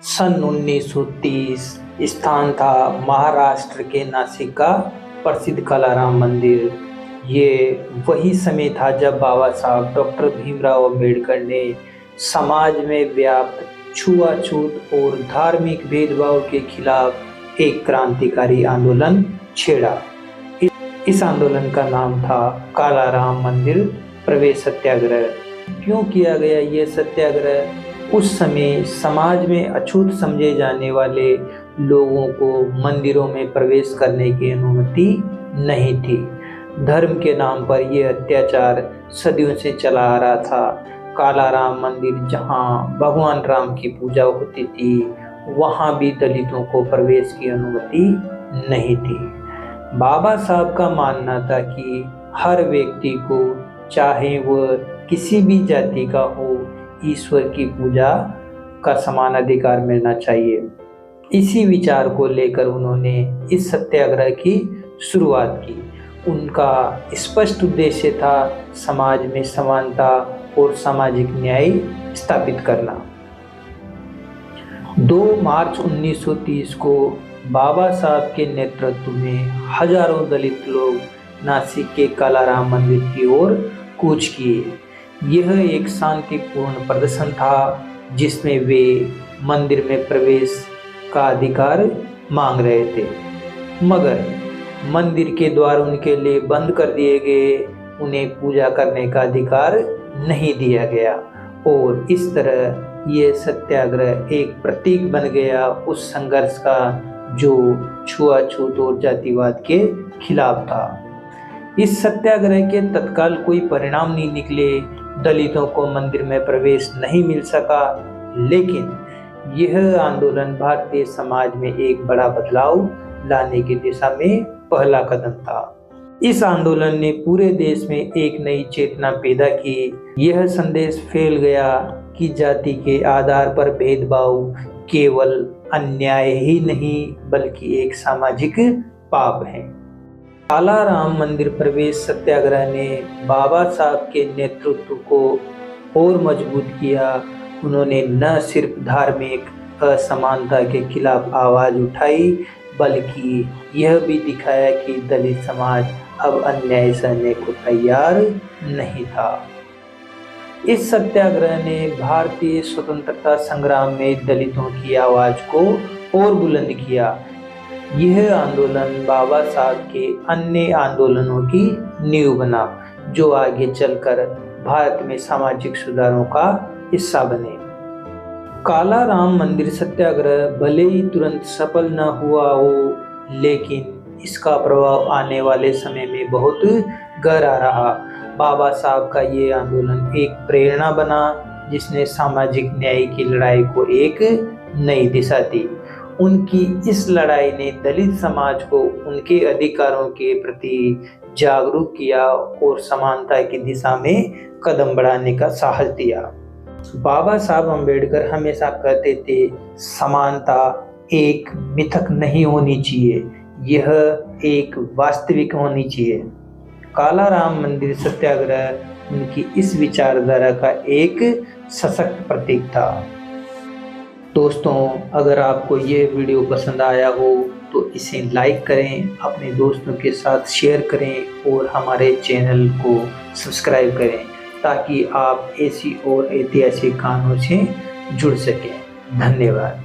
सन 1930 स्थान था महाराष्ट्र के नासिक का प्रसिद्ध कालाराम मंदिर। ये वही समय था जब बाबा साहब डॉक्टर भीमराव अंबेडकर ने समाज में व्याप्त छुआछूत और धार्मिक भेदभाव के खिलाफ एक क्रांतिकारी आंदोलन छेड़ा। इस आंदोलन का नाम था कालाराम मंदिर प्रवेश सत्याग्रह। क्यों किया गया ये सत्याग्रह? उस समय समाज में अछूत समझे जाने वाले लोगों को मंदिरों में प्रवेश करने की अनुमति नहीं थी। धर्म के नाम पर यह अत्याचार सदियों से चला आ रहा था। कालाराम मंदिर जहां भगवान राम की पूजा होती थी, वहां भी दलितों को प्रवेश की अनुमति नहीं थी। बाबा साहब का मानना था कि हर व्यक्ति को, चाहे वह किसी भी जाति का हो, ईश्वर की पूजा का समान अधिकार मिलना चाहिए। इसी विचार को लेकर उन्होंने इस सत्याग्रह की शुरुआत की। उनका स्पष्ट उद्देश्य था समाज में समानता और सामाजिक न्याय स्थापित करना। 2 मार्च 1930 को बाबा साहब के नेतृत्व में हजारों दलित लोग नासिक के कालाराम मंदिर की ओर कूच किए। यह एक शांतिपूर्ण प्रदर्शन था जिसमें वे मंदिर में प्रवेश का अधिकार मांग रहे थे, मगर मंदिर के द्वार उनके लिए बंद कर दिए गए। उन्हें पूजा करने का अधिकार नहीं दिया गया और इस तरह ये सत्याग्रह एक प्रतीक बन गया उस संघर्ष का जो छुआछूत और जातिवाद के खिलाफ था। इस सत्याग्रह के तत्काल कोई परिणाम नहीं निकले। दलितों को मंदिर में प्रवेश नहीं मिल सका, लेकिन यह आंदोलन भारतीय समाज में एक बड़ा बदलाव लाने की दिशा में पहला कदम था। इस आंदोलन ने पूरे देश में एक नई चेतना पैदा की। यह संदेश फैल गया कि जाति के आधार पर भेदभाव केवल अन्याय ही नहीं बल्कि एक सामाजिक पाप है। कालाराम मंदिर प्रवेश सत्याग्रह ने बाबा साहब के नेतृत्व को और मजबूत किया। उन्होंने न सिर्फ धार्मिक असमानता के खिलाफ आवाज उठाई, बल्कि यह भी दिखाया कि दलित समाज अब अन्याय सहने को तैयार नहीं था। इस सत्याग्रह ने भारतीय स्वतंत्रता संग्राम में दलितों की आवाज को और बुलंद किया। यह आंदोलन बाबा साहब के अन्य आंदोलनों की नींव बना, जो आगे चलकर भारत में सामाजिक सुधारों का हिस्सा बने। कालाराम मंदिर सत्याग्रह भले ही तुरंत सफल न हुआ हो, लेकिन इसका प्रभाव आने वाले समय में बहुत गहरा रहा। बाबा साहब का ये आंदोलन एक प्रेरणा बना जिसने सामाजिक न्याय की लड़ाई को एक नई दिशा दी। उनकी इस लड़ाई ने दलित समाज को उनके अधिकारों के प्रति जागरूक किया और समानता की दिशा में कदम बढ़ाने का साहस दिया। बाबा साहब अम्बेडकर हमेशा कहते थे, समानता एक मिथक नहीं होनी चाहिए, यह एक वास्तविक होनी चाहिए। कालाराम मंदिर सत्याग्रह उनकी इस विचारधारा का एक सशक्त प्रतीक था। दोस्तों, अगर आपको ये वीडियो पसंद आया हो तो इसे लाइक करें, अपने दोस्तों के साथ शेयर करें और हमारे चैनल को सब्सक्राइब करें ताकि आप ऐसी और ऐतिहासिक कहानियों से जुड़ सकें। धन्यवाद।